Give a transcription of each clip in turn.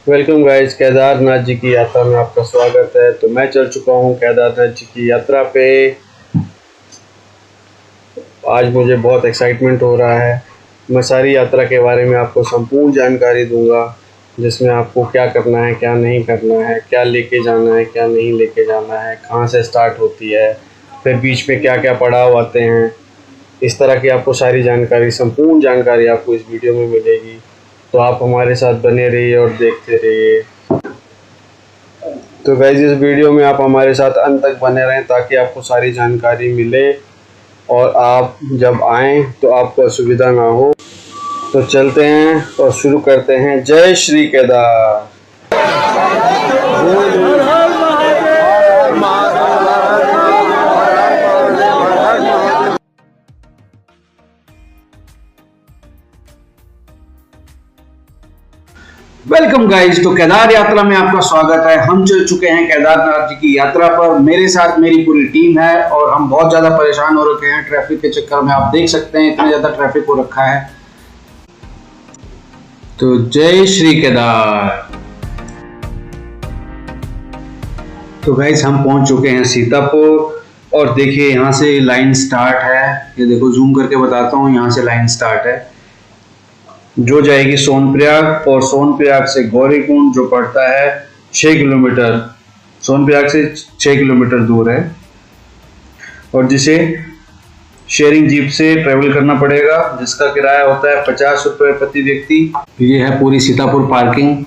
Welcome guys, Kedarnath ji की यात्रा में आपका स्वागत है। तो मैं चल चुका हूँ केदारनाथ जी की यात्रा पे। आज मुझे बहुत एक्साइटमेंट हो रहा है। मैं सारी यात्रा के बारे में आपको संपूर्ण जानकारी दूंगा, जिसमें आपको क्या करना है, क्या नहीं करना है, क्या लेके जाना है, क्या नहीं लेके जाना है, कहाँ से स्टार्ट होती है, फिर बीच में क्या क्या पड़ाव आते हैं। इस तरह की आपको सारी जानकारी, संपूर्ण जानकारी आपको इस वीडियो में मिलेगी। तो आप हमारे साथ बने रहिए और देखते रहिए। तो गाइस, इस वीडियो में आप हमारे साथ अंत तक बने रहें ताकि आपको सारी जानकारी मिले और आप जब आएँ तो आपको असुविधा ना हो। तो चलते हैं और शुरू करते हैं। जय श्री केदार। वेलकम गाइस, तो केदार यात्रा में आपका स्वागत है। हम चल चुके हैं केदारनाथ जी की यात्रा पर। मेरे साथ मेरी पूरी टीम है और हम बहुत ज्यादा परेशान हो रखे हैं ट्रैफिक के चक्कर में। आप देख सकते हैं इतना ज्यादा ट्रैफिक हो रखा है। तो जय श्री केदार। तो गाइस, हम पहुंच चुके हैं सीतापुर और देखिए यहाँ से लाइन स्टार्ट है। ये देखो, जूम करके बताता हूँ, यहाँ से लाइन स्टार्ट है जो जाएगी सोनप्रयाग, और सोनप्रयाग से गौरीकुंड जो पड़ता है 6 किलोमीटर, सोनप्रयाग से 6 किलोमीटर दूर है, और जिसे शेयरिंग जीप से ट्रेवल करना पड़ेगा, जिसका किराया होता है 50 रुपये प्रति व्यक्ति। ये है पूरी सीतापुर पार्किंग।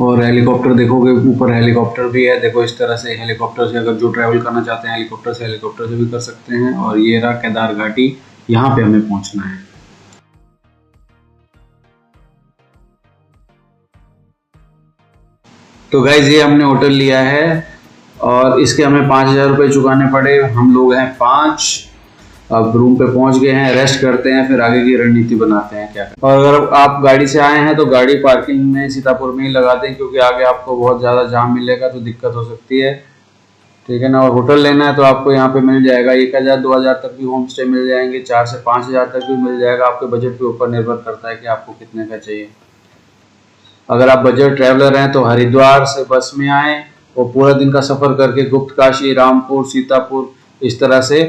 और हेलीकॉप्टर देखोगे, ऊपर हेलीकॉप्टर भी है। देखो, इस तरह से हेलीकॉप्टर से अगर जो ट्रैवल करना चाहते हैं हेलीकॉप्टर से भी कर सकते हैं। और ये रहा केदार घाटी, यहाँ पे हमें पहुंचना है। तो गाइज, ये हमने होटल लिया है और इसके हमें 5000 रुपये चुकाने पड़े। हम लोग हैं 5। अब रूम पे पहुंच गए हैं, रेस्ट करते हैं, फिर आगे की रणनीति बनाते हैं क्या करते हैं। और अगर आप गाड़ी से आए हैं तो गाड़ी पार्किंग में सीतापुर में ही लगा दें, क्योंकि आगे आपको बहुत ज़्यादा जाम मिलेगा तो दिक्कत हो सकती है, ठीक है ना। और होटल लेना है तो आपको यहाँ पे मिल जाएगा 1000-2000 तक भी होम स्टे मिल जाएंगे, 4 से 5000 तक भी मिल जाएगा। आपके बजट के ऊपर निर्भर करता है कि आपको कितने का चाहिए। अगर आप बजट ट्रैवलर हैं तो हरिद्वार से बस में आएँ और पूरा दिन का सफ़र करके गुप्त काशी, रामपुर, सीतापुर इस तरह से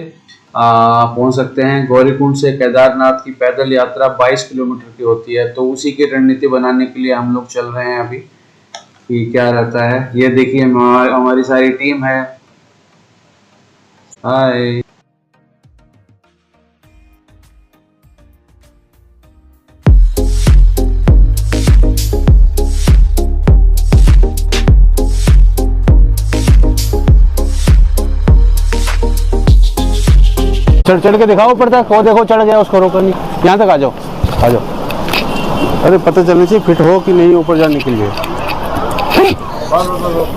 पहुँच सकते हैं। गौरीकुंड से केदारनाथ की पैदल यात्रा 22 किलोमीटर की होती है। तो उसी की रणनीति बनाने के लिए हम लोग चल रहे हैं अभी कि क्या रहता है। ये देखिए, हमारी सारी टीम है। हाय। चढ़ के दिखाओ ऊपर तक। वो देखो, चढ़ गया, उसको रोको नहीं। यहाँ तक आ जाओ, आ जाओ। अरे पता चलना चाहिए फिट हो कि नहीं ऊपर जाने के लिए।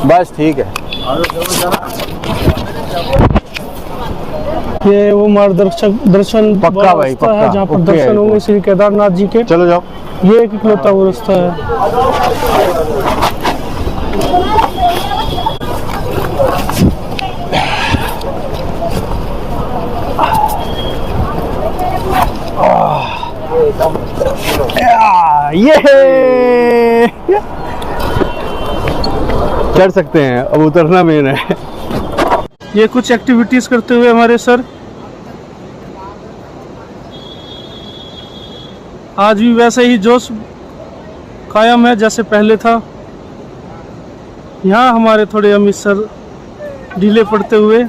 बस ठीक है। ये वो मार्गदर्शक दर्शन पक्का भाई, पक्का है जहाँ पर दर्शन होंगे श्री केदारनाथ जी के। चलो जाओ। ये एक इकलौता वो रास्ता है। ये चढ़ सकते हैं, अब उतरना मेन है। ये कुछ एक्टिविटीज करते हुए हमारे सर आज भी वैसे ही जोश कायम है जैसे पहले था। यहाँ हमारे थोड़े अमित सर ढीले पड़ते हुए,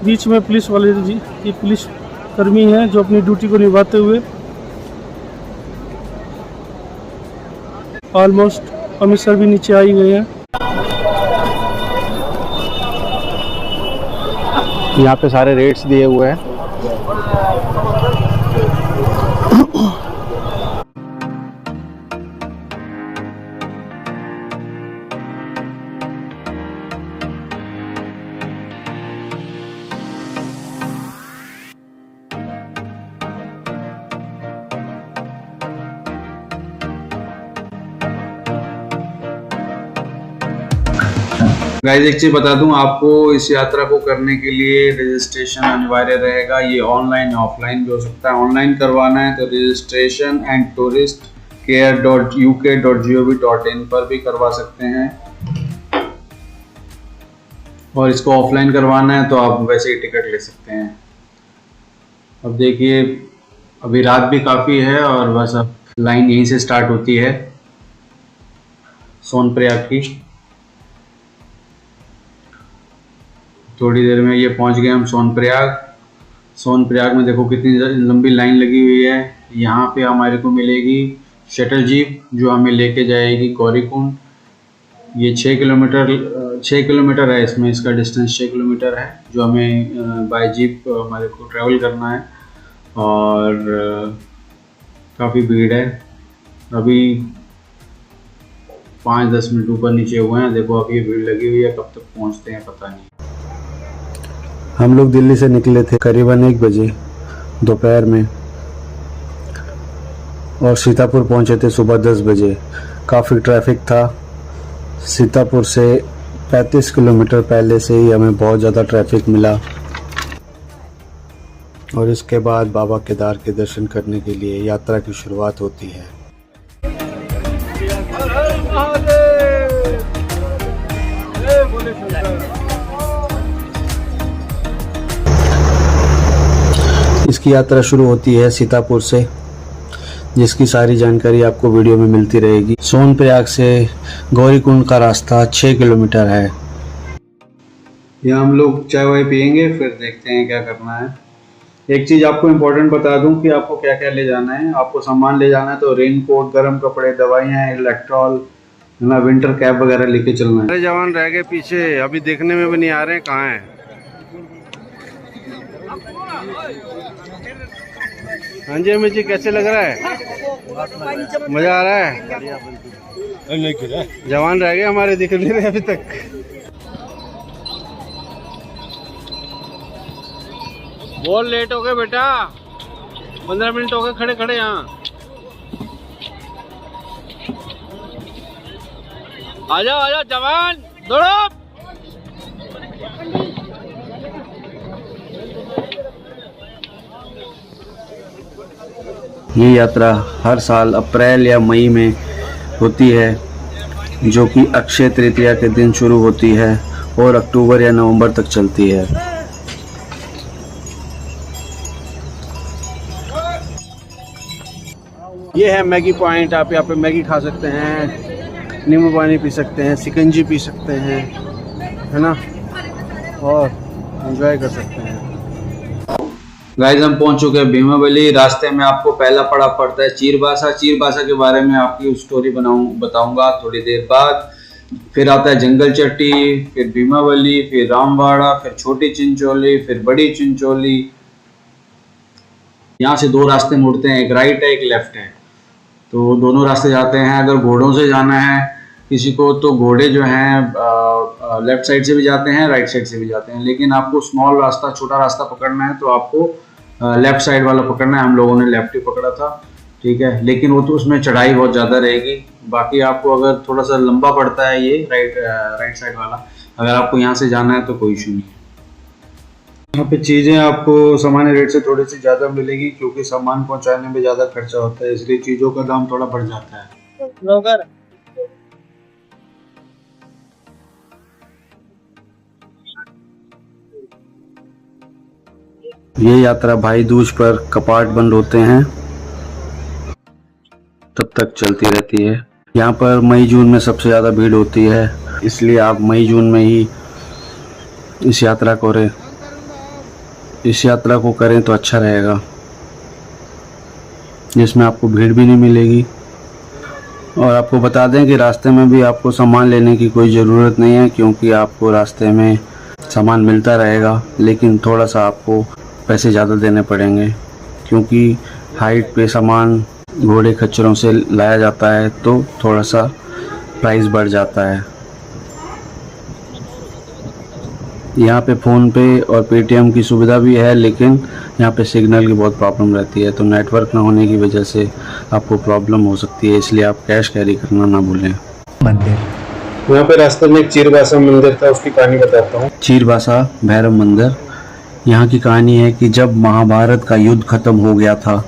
बीच में पुलिस वाले जी, ये पुलिस कर्मी हैं जो अपनी ड्यूटी को निभाते हुए ऑलमोस्ट अमित सर भी नीचे आ ही गए हैं। यहाँ पे सारे रेट्स दिए हुए हैं। गाइस एक चीज बता दूं आपको, इस यात्रा को करने के लिए रजिस्ट्रेशन अनिवार्य रहेगा। ये ऑनलाइन ऑफलाइन भी हो सकता है। ऑनलाइन करवाना है तो registration and tourist care.uk.gov.in पर भी करवा सकते हैं, और इसको ऑफलाइन करवाना है तो आप वैसे ही टिकट ले सकते हैं। अब देखिए अभी रात भी काफ़ी है और बस अब लाइन यहीं से स्टार्ट होती है सोनप्रयाग की। थोड़ी देर में ये पहुंच गए हम सोनप्रयाग। सोनप्रयाग में देखो कितनी लंबी लाइन लगी हुई है। यहाँ पे हमारे को मिलेगी शटल जीप जो हमें लेके जाएगी गौरीकुंड। ये 6 किलोमीटर है, इसमें इसका डिस्टेंस 6 किलोमीटर है जो हमें बाय जीप हमारे को ट्रैवल करना है। और काफ़ी भीड़ है, अभी 5-10 मिनट ऊपर नीचे हुए हैं। देखो अभी भीड़ लगी हुई है, कब तक पहुंचते हैं पता नहीं। हम लोग दिल्ली से निकले थे करीबन 1 बजे दोपहर में और सीतापुर पहुंचे थे सुबह 10 बजे। काफ़ी ट्रैफिक था। सीतापुर से 35 किलोमीटर पहले से ही हमें बहुत ज़्यादा ट्रैफिक मिला और इसके बाद बाबा केदार के दर्शन करने के लिए यात्रा की शुरुआत होती है। इसकी यात्रा शुरू होती है सीतापुर से, जिसकी सारी जानकारी आपको वीडियो में मिलती रहेगी। सोनप्रयाग से गौरीकुंड का रास्ता 6 किलोमीटर है। यहाँ हम लोग चाय वाय पियेंगे, फिर देखते हैं क्या करना है। एक चीज़ आपको इम्पोर्टेंट बता दूं कि आपको क्या क्या ले जाना है। आपको सामान ले जाना है तो रेन कोट, गर्म कपड़े, दवाइयाँ, इलेक्ट्रॉल, ना विंटर कैप वगैरह लेके चलना है। अरे जवान रह गए पीछे, अभी देखने में भी नहीं आ रहे हैं कहाँ हैं। हाँ जी अमित जी, कैसे लग रहा है? मजा आ रहा है? जवान रह गए हमारे, दिख नहीं रहे अभी तक। बहुत लेट हो गए बेटा, 15 मिनट हो गए खड़े खड़े यहाँ। आ जाओ जवान, दौड़ो। ये यात्रा हर साल अप्रैल या मई में होती है, जो कि अक्षय तृतीया के दिन शुरू होती है और अक्टूबर या नवंबर तक चलती है। ये है मैगी पॉइंट। आप यहाँ पे मैगी खा सकते हैं, नींबू पानी पी सकते हैं, शिकंजी पी सकते हैं, है ना, और एंजॉय कर सकते हैं। गाइस हम पहुंच चुके हैं भीमावली। रास्ते में आपको पहला पड़ा पड़ता है चीरबासा। चीरबासा के बारे में आपकी स्टोरी बताऊंगा थोड़ी देर बाद। फिर आता है जंगल चट्टी, फिर भीमावली, फिर रामवाड़ा, फिर छोटी चिंचोली, फिर बड़ी चिंचोली। यहाँ से 2 रास्ते मुड़ते हैं, एक राइट है एक लेफ्ट है, तो दोनों रास्ते जाते हैं। अगर घोड़ों से जाना है किसी को तो घोड़े जो हैं लेफ्ट साइड से भी जाते हैं, राइट साइड से भी जाते हैं। लेकिन आपको स्मॉल रास्ता, छोटा रास्ता पकड़ना है तो आपको लेफ्ट साइड वाला पकड़ना है। हम लोगों ने लेफ्ट ही पकड़ा था, ठीक है, लेकिन वो तो उसमें चढ़ाई बहुत ज़्यादा रहेगी। बाकी आपको अगर थोड़ा सा लंबा पड़ता है ये राइट साइड वाला, अगर आपको यहाँ से जाना है तो कोई इशू नहीं है। यहाँ पे चीज़ें आपको सामान्य रेट से थोड़ी सी ज़्यादा मिलेगी, क्योंकि सामान पहुँचाने में ज़्यादा खर्चा होता है, इसलिए चीज़ों का दाम थोड़ा बढ़ जाता है। ये यात्रा भाई दूज पर कपाट बंद होते हैं तब तक चलती रहती है। यहाँ पर मई जून में सबसे ज़्यादा भीड़ होती है, इसलिए आप मई जून में ही इस यात्रा को करें तो अच्छा रहेगा, जिसमें आपको भीड़ भी नहीं मिलेगी। और आपको बता दें कि रास्ते में भी आपको सामान लेने की कोई ज़रूरत नहीं है, क्योंकि आपको रास्ते में सामान मिलता रहेगा, लेकिन थोड़ा सा आपको पैसे ज़्यादा देने पड़ेंगे, क्योंकि हाइट पे सामान घोड़े खच्चरों से लाया जाता है तो थोड़ा सा प्राइस बढ़ जाता है। यहाँ पे फ़ोन पे और पेटीएम की सुविधा भी है, लेकिन यहाँ पे सिग्नल की बहुत प्रॉब्लम रहती है, तो नेटवर्क ना होने की वजह से आपको प्रॉब्लम हो सकती है, इसलिए आप कैश कैरी करना ना भूलें। मंदिर यहाँ पे रास्ते में एक चीरबासा मंदिर था, उसकी कहानी बताता हूँ। चीरबासा भैरव मंदिर, यहाँ की कहानी है कि जब महाभारत का युद्ध खत्म हो गया था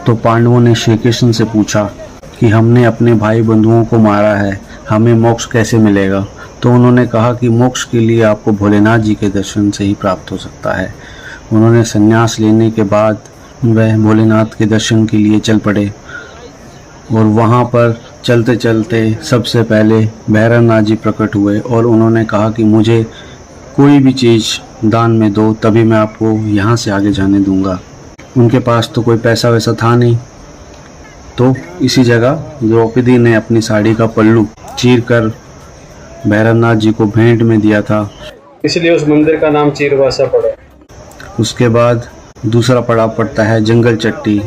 तो पांडवों ने श्री कृष्ण से पूछा कि हमने अपने भाई बंधुओं को मारा है, हमें मोक्ष कैसे मिलेगा। तो उन्होंने कहा कि मोक्ष के लिए आपको भोलेनाथ जी के दर्शन से ही प्राप्त हो सकता है। उन्होंने संन्यास लेने के बाद वह भोलेनाथ के दर्शन के लिए चल पड़े और वहाँ पर चलते चलते सबसे पहले भैरवनाथ जी प्रकट हुए और उन्होंने कहा कि मुझे कोई भी चीज़ दान में दो, तभी मैं आपको यहाँ से आगे जाने दूंगा। उनके पास तो कोई पैसा वैसा था नहीं, तो इसी जगह द्रौपदी ने अपनी साड़ी का पल्लू चीर कर भैरवनाथ जी को भेंट में दिया था, इसलिए उस मंदिर का नाम चीरबासा पड़ा। उसके बाद दूसरा पड़ाव पड़ता है जंगल चट्टी,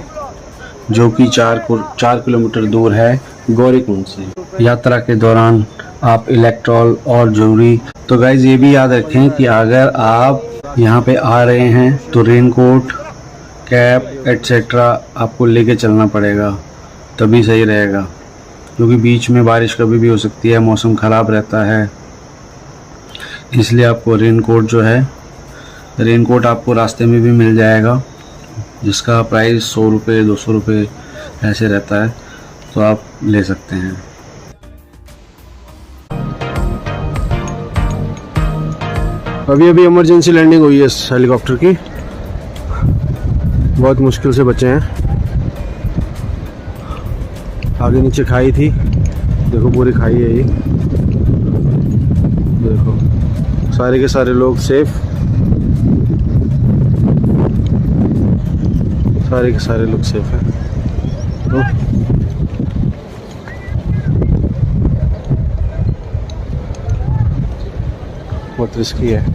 जो कि 4 किलोमीटर दूर है गौरीकुंड से। यात्रा के दौरान आप इलेक्ट्रॉल और जरूरी, तो गाइज ये भी याद रखें कि अगर आप यहाँ पे आ रहे हैं तो रेनकोट, कैप एट्सेट्रा आपको लेके चलना पड़ेगा, तभी सही रहेगा, क्योंकि बीच में बारिश कभी भी हो सकती है, मौसम ख़राब रहता है। इसलिए आपको रेनकोट जो है, रेनकोट आपको रास्ते में भी मिल जाएगा, जिसका प्राइस 100 रुपये 200 रुपये ऐसे रहता है, तो आप ले सकते हैं। अभी अभी इमरजेंसी लैंडिंग हुई है इस हेलीकॉप्टर की, बहुत मुश्किल से बचे हैं। आगे नीचे खाई थी, देखो पूरी खाई है ये, देखो सारे के सारे लोग सेफ, सारे के सारे लोग सेफ हैं। तो बहुत रिस्की है।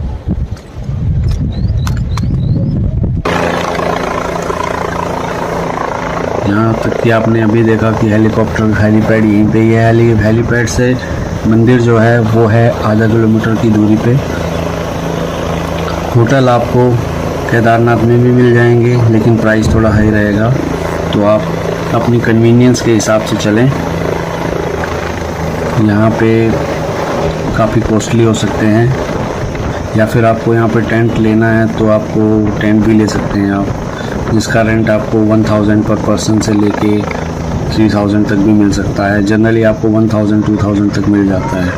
यहाँ तक कि आपने अभी देखा कि हेलीकॉप्टर हेलीपैड यहीं पे ही है। हेलीपैड से मंदिर जो है वो है आधा किलोमीटर की दूरी पे। होटल आपको केदारनाथ में भी मिल जाएंगे, लेकिन प्राइस थोड़ा हाई रहेगा, तो आप अपनी कन्वीनियंस के हिसाब से चलें। यहाँ पे काफ़ी कॉस्टली हो सकते हैं, या फिर आपको यहाँ पे टेंट लेना है तो आपको टेंट भी ले सकते हैं आप, जिसका रेंट आपको 1000 पर पर्सन से लेके 3000 तक भी मिल सकता है। जनरली आपको 1000-2000 तक मिल जाता है,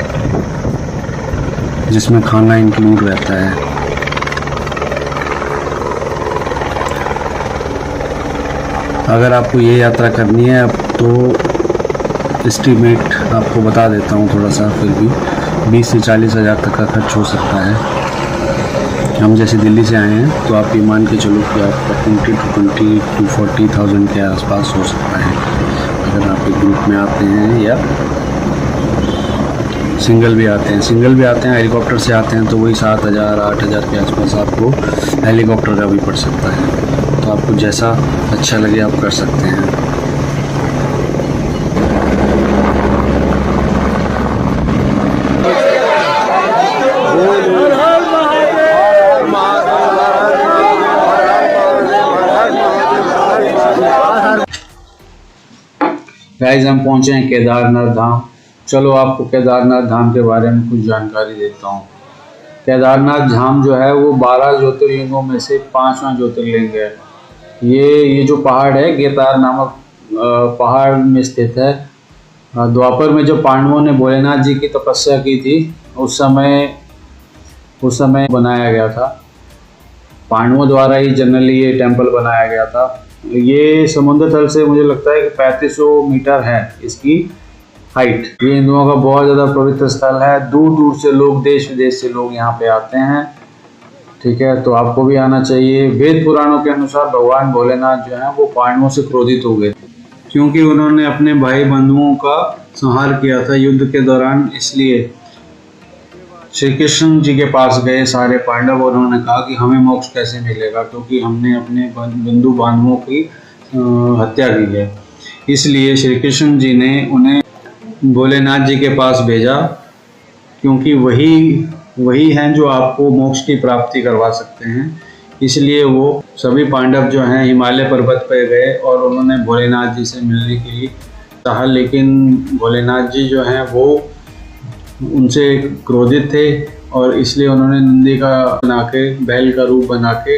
जिसमें खाना इंक्लूड रहता है। अगर आपको ये यात्रा करनी है अब तो एस्टीमेट आपको बता देता हूँ थोड़ा सा, फिर भी 20 से 40 हज़ार तक का खर्च हो सकता है। हम जैसे दिल्ली से आए हैं तो आप ये मान के चलो कि आपका 20 to 40,000 के आसपास हो सकता है, अगर आप एक ग्रुप में आते हैं या सिंगल भी आते हैं। हेलीकॉप्टर से आते हैं तो वही 7,000-8,000 के आसपास आपको हेलीकॉप्टर का भी पड़ सकता है। तो आपको जैसा अच्छा लगे आप कर सकते हैं। गाइस हम पहुंचे हैं केदारनाथ धाम। चलो आपको केदारनाथ धाम के बारे में कुछ जानकारी देता हूँ। केदारनाथ धाम जो है वो 12 ज्योतिर्लिंगों में से 5वां ज्योतिर्लिंग है। ये जो पहाड़ है केदार नामक पहाड़ में स्थित है। द्वापर में जब पांडवों ने भोलेनाथ जी की तपस्या की थी उस समय बनाया गया था। पांडवों द्वारा ही जनरली ये टेम्पल बनाया गया था। ये समुद्र तल से मुझे लगता है कि 3500 मीटर है इसकी हाइट। ये हिंदुओं का बहुत ज़्यादा पवित्र स्थल है। दूर दूर से लोग, देश विदेश से लोग यहाँ पे आते हैं। ठीक है, तो आपको भी आना चाहिए। वेद पुराणों के अनुसार भगवान भोलेनाथ जो है वो पांडवों से क्रोधित हो गए थे, क्योंकि उन्होंने अपने भाई बंधुओं का संहार किया था युद्ध के दौरान। इसलिए श्री कृष्ण जी के पास गए सारे पांडव, और उन्होंने कहा कि हमें मोक्ष कैसे मिलेगा, क्योंकि हमने अपने बंधु बांधवों की हत्या की है। इसलिए श्री कृष्ण जी ने उन्हें भोलेनाथ जी के पास भेजा, क्योंकि वही हैं जो आपको मोक्ष की प्राप्ति करवा सकते हैं। इसलिए वो सभी पांडव जो हैं हिमालय पर्वत पर गए और उन्होंने भोलेनाथ जी से मिलने के लिए चाहा, लेकिन भोलेनाथ जी जो हैं वो उनसे क्रोधित थे और इसलिए उन्होंने नंदी का बना के, बैल का रूप बना के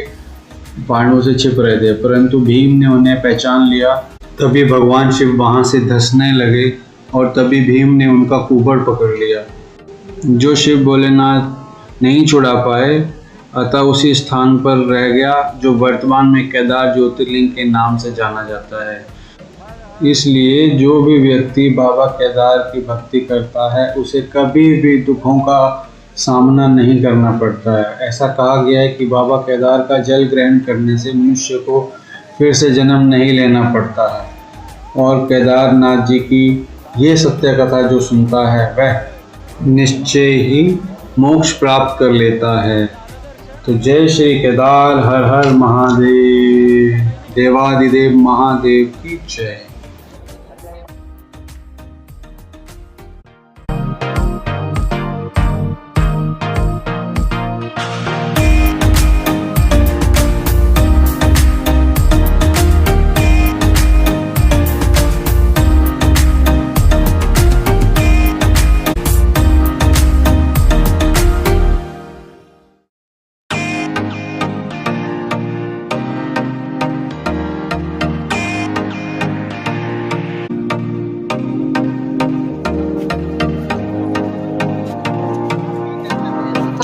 पांडवों से छिप रहे थे, परंतु भीम ने उन्हें पहचान लिया। तभी भगवान शिव वहाँ से धंसने लगे और तभी भीम ने उनका कुबड़ पकड़ लिया, जो शिव भोलेनाथ नहीं छुड़ा पाए, अतः उसी स्थान पर रह गया जो वर्तमान में केदार ज्योतिर्लिंग के नाम से जाना जाता है। इसलिए जो भी व्यक्ति बाबा केदार की भक्ति करता है उसे कभी भी दुखों का सामना नहीं करना पड़ता है। ऐसा कहा गया है कि बाबा केदार का जल ग्रहण करने से मनुष्य को फिर से जन्म नहीं लेना पड़ता है, और केदारनाथ जी की ये सत्य कथा जो सुनता है वह निश्चय ही मोक्ष प्राप्त कर लेता है। तो जय श्री केदार, हर हर महादेव, देवादिदेव महादेव की जय।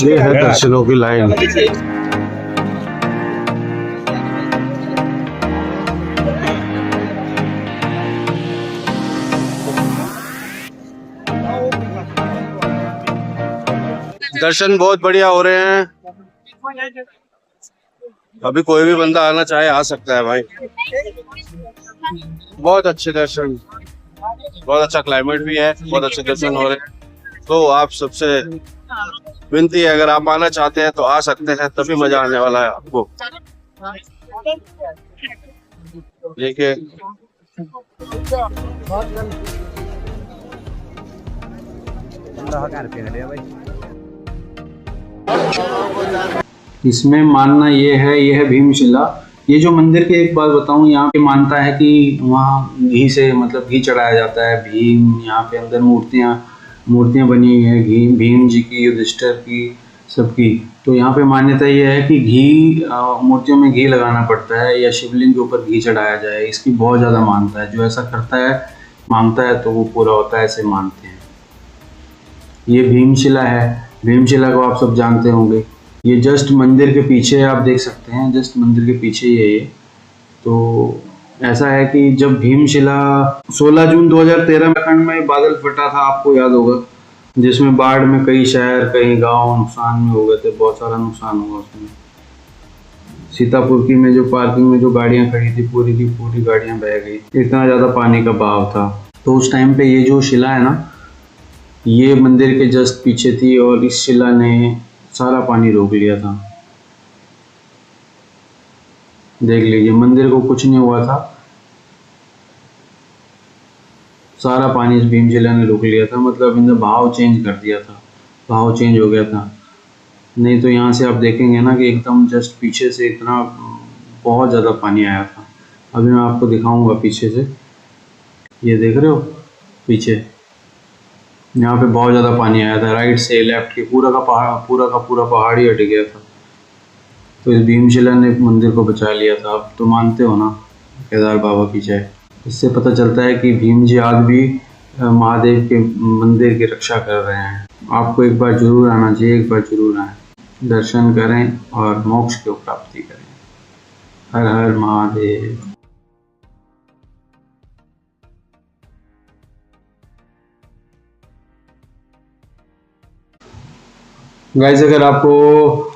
ये है दर्शनों की लाइन। दर्शन बहुत बढ़िया हो रहे हैं। अभी कोई भी बंदा आना चाहे आ सकता है भाई। बहुत अच्छे दर्शन, बहुत अच्छा क्लाइमेट भी है, बहुत अच्छे दर्शन हो रहे हैं। तो आप सबसे विनती है, अगर आप आना चाहते हैं तो आ सकते हैं, तभी मजा आने वाला है आपको। देखिए इसमें मानना ये है भीमशिला। ये जो मंदिर की एक बात बताऊं, यहाँ पे मानता है कि वहाँ घी से, मतलब घी चढ़ाया जाता है। भीम, यहाँ पे अंदर मूर्तियाँ बनी हुई है भीम जी की, युधिष्ठिर की, सबकी। तो यहाँ पे मान्यता ये है कि घी, मूर्तियों में घी लगाना पड़ता है या शिवलिंग के ऊपर घी चढ़ाया जाए, इसकी बहुत ज़्यादा मानता है। जो ऐसा करता है, मांगता है, तो वो पूरा होता है, ऐसे मानते हैं। ये भीमशिला है। भीमशिला को आप सब जानते होंगे। ये जस्ट मंदिर के पीछे आप देख सकते हैं, जस्ट मंदिर के पीछे ही है ये। तो ऐसा है कि जब भीमशिला 16 जून 2013 में उत्तराखंड में बादल फटा था, आपको याद होगा, जिसमें बाढ़ में कई शहर, कई गांव नुकसान में हो गए थे, बहुत सारा नुकसान हुआ उसमें। सीतापुर की में जो पार्किंग में जो गाड़ियां खड़ी थी, पूरी की पूरी गाड़ियां बह गई, इतना ज़्यादा पानी का बहाव था। तो उस टाइम पे ये जो शिला है ना, ये मंदिर के जस्ट पीछे थी और इस शिला ने सारा पानी रोक लिया था। देख लीजिए, मंदिर को कुछ नहीं हुआ था, सारा पानी इस भीमशिला ने रोक लिया था। मतलब इनका बहाव चेंज कर दिया था, बहाव चेंज हो गया था। नहीं तो यहाँ से आप देखेंगे ना कि एकदम जस्ट पीछे से इतना बहुत ज़्यादा पानी आया था। अभी मैं आपको दिखाऊंगा पीछे से, ये देख रहे हो पीछे, यहाँ पे बहुत ज़्यादा पानी आया था। राइट से लेफ्ट के पूरा का पहाड़ ही हट गया था। तो इस भीमशिला ने मंदिर को बचा लिया था। आप तो मानते हो ना केदार बाबा की जय। इससे पता चलता है कि भीम जी आज भी महादेव के मंदिर की रक्षा कर रहे हैं। आपको एक बार जरूर आना चाहिए, एक बार जरूर आएं, दर्शन करें और मोक्ष की प्राप्ति करें। हर हर महादेव। गाइस, अगर आपको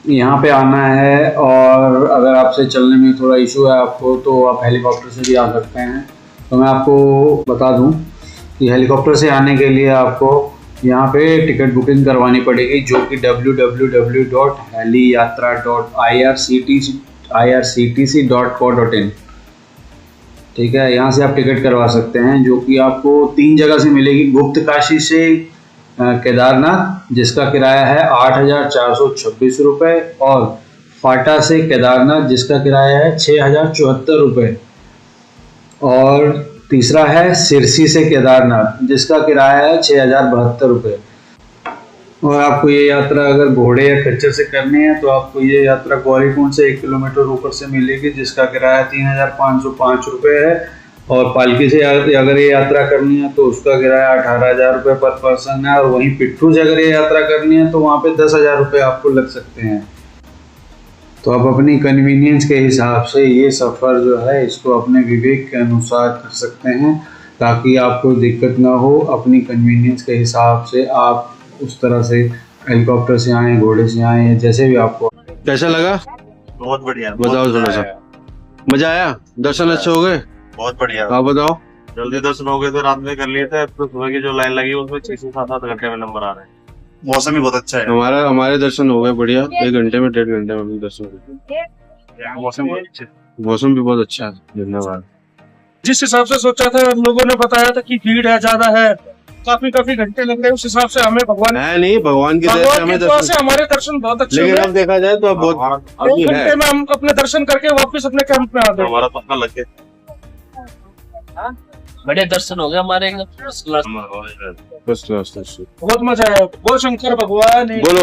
यहाँ पे आना है और अगर आपसे चलने में थोड़ा इशू है आपको, तो आप हेलीकॉप्टर से भी आ सकते हैं। तो मैं आपको बता दूं कि हेलीकॉप्टर से आने के लिए आपको यहाँ पे टिकट बुकिंग करवानी पड़ेगी, जो कि www.heliyatra.irctc.co.in, ठीक है। यहाँ से आप टिकट करवा सकते हैं, जो कि आपको 3 जगह से मिलेगी। गुप्त काशी से केदारनाथ, जिसका किराया है 8,426 रुपये, और फाटा से केदारनाथ, जिसका किराया है 6,074 रुपये, और तीसरा है सिरसी से केदारनाथ, जिसका किराया है 6,072 रुपये। और आपको ये यात्रा अगर घोड़े या खच्चर से करनी है तो आपको ये यात्रा गौरीकुंड से 1 किलोमीटर ऊपर से मिलेगी, जिसका किराया 3,505 रुपये है। और पालकी से अगर ये यात्रा करनी है तो उसका किराया 18,000 रुपये पर पर्सन है। और वहीं पिट्ठू से अगर ये यात्रा करनी है तो वहाँ पे 10,000 रुपये आपको लग सकते हैं। तो आप अपनी कन्वीनियंस के हिसाब से ये सफ़र जो है इसको अपने विवेक के अनुसार कर सकते हैं, ताकि आपको दिक्कत ना हो। अपनी कन्वीनियंस के हिसाब से आप उस तरह से हेलीकॉप्टर से आए, घोड़े से आए, जैसे भी आपको। कैसा लगा? बहुत बढ़िया। बताओ थोड़ा सा। मजा आया? दर्शन अच्छे हो गए? बहुत बढ़िया। आप बताओ। जल्दी दर्शन हो गए थे, रात में कर लिए थे, तो सुबह की जो लाइन लगी उसमें 6 से 7 घंटे में नंबर आ रहे हैं। मौसम भी बहुत अच्छा है। हमारे दर्शन हो गए बढ़िया, 1 घंटे में 1.5 घंटे में दर्शन हो गए। मौसम भी बहुत अच्छा है। धन्यवाद। जिस हिसाब से सोचा था, लोगों ने बताया था कि भीड़ है, ज्यादा है, काफी घंटे लग रहे, उस हिसाब से हमें भगवान नहीं, भगवान की दया से हमें दर्शन, हमारे दर्शन बहुत अच्छे लेकिन हुए। अब देखा जाए तो अब बहुत 2 घंटे में हम अपने दर्शन करके वापस अपने कैंप में आ गए। हमारा पक्का लग गया। बड़े दर्शन हो गए हमारे एकदम फर्स्ट क्लास। बहुत मजा आया। बोल शंकर भगवान की। बोलो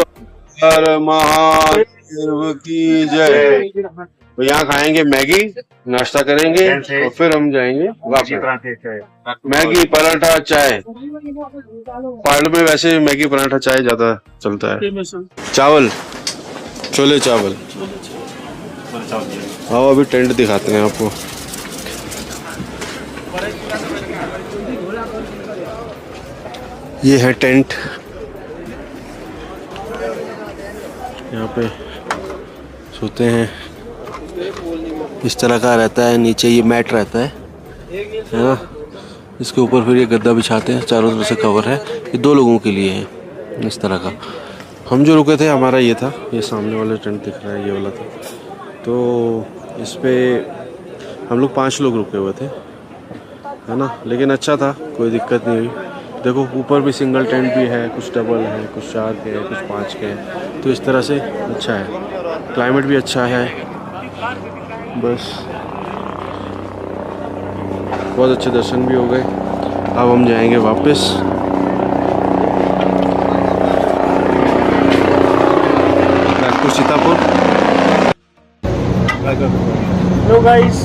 हर महादेव की जय। तो यहाँ खाएंगे मैगी, नाश्ता करेंगे और फिर हम जाएंगे वापस। मैगी, पराठा, चाय। पहाड़ में वैसे मैगी, पराठा, चाय ज्यादा चलता है। चावल, छोले चावल। आओ अभी टेंट दिखाते हैं आपको। ये है टेंट। यहाँ पे सोते हैं, इस तरह का रहता है। नीचे ये मैट रहता है ना, इसके ऊपर फिर ये गद्दा बिछाते हैं, चारों तरफ से कवर है। ये 2 लोगों के लिए है इस तरह का। हम जो रुके थे हमारा ये था, ये सामने वाला टेंट दिख रहा है, ये वाला था। तो इस पे हम लोग 5 लोग रुके हुए थे, है ना। लेकिन अच्छा था, कोई दिक्कत नहीं हुई। देखो ऊपर भी सिंगल टेंट भी है, कुछ डबल है, कुछ 4 के है, कुछ 5 के है। तो इस तरह से अच्छा है, क्लाइमेट भी अच्छा है। बस बहुत अच्छे दर्शन भी हो गए। अब हम जाएंगे वापस। Back to Sitapur. Hello guys,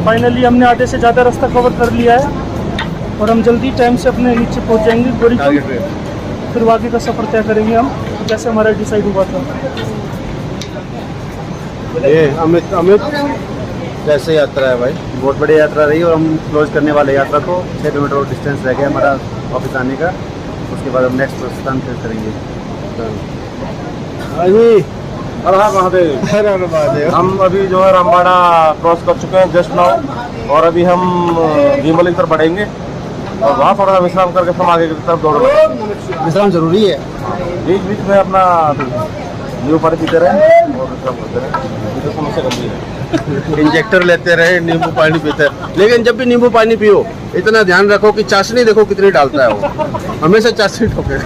finally हमने आधे से ज़्यादा रास्ता कवर कर लिया है और हम जल्दी टाइम से अपने नीचे पहुंच जाएंगे गौरीकुंड। फिर आगे का सफ़र तय करेंगे हम, जैसे हमारा डिसाइड हुआ था। ये अमित कैसे यात्रा है भाई? बहुत बढ़िया यात्रा रही और हम क्लोज करने वाले यात्रा को। 6 किलोमीटर डिस्टेंस रह गया हमारा ऑफिस आने का। उसके बाद हम नेक्स्ट स्थान फिर करेंगे। हम अभी जो है रामबाड़ा क्रॉस कर चुके हैं जस्ट नाउ, और अभी हम भीमल की तरफ बढ़ेंगे और वहाँ थोड़ा विश्राम करके हम आगे की तरफ दौड़ रहे हैं। विश्राम जरूरी है। बीच बीच में अपना नींबू पानी पीते रहे और विश्राम करते रहे, तो समस्या गंभीर है। इंजेक्टर लेते रहे, नींबू पानी पीते रहे। लेकिन जब भी नींबू पानी पियो, इतना ध्यान रखो कि चाशनी देखो कितनी डालता है वो। हमेशा चाशनी ठोके।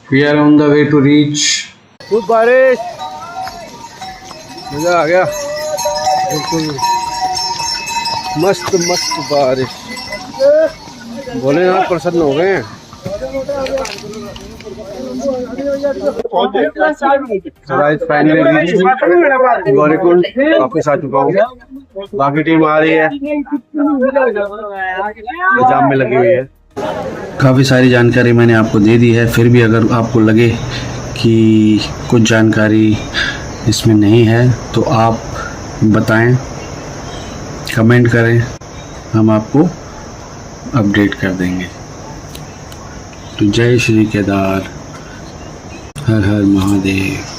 We are on the way to reach। खूब बारिश, मजा आ गया, बिल्कुल मस्त मस्त बारिश। भोलेनाथ प्रसन्न हो गए हैं। गौरीकुंड वापस आ चुका हूँ, बाकी टीम आ रही है, एग्जाम में लगी हुई है। काफ़ी सारी जानकारी मैंने आपको दे दी है, फिर भी अगर आपको लगे कि कुछ जानकारी इसमें नहीं है तो आप बताएं, कमेंट करें, हम आपको अपडेट कर देंगे। तो जय श्री केदार, हर हर महादेव।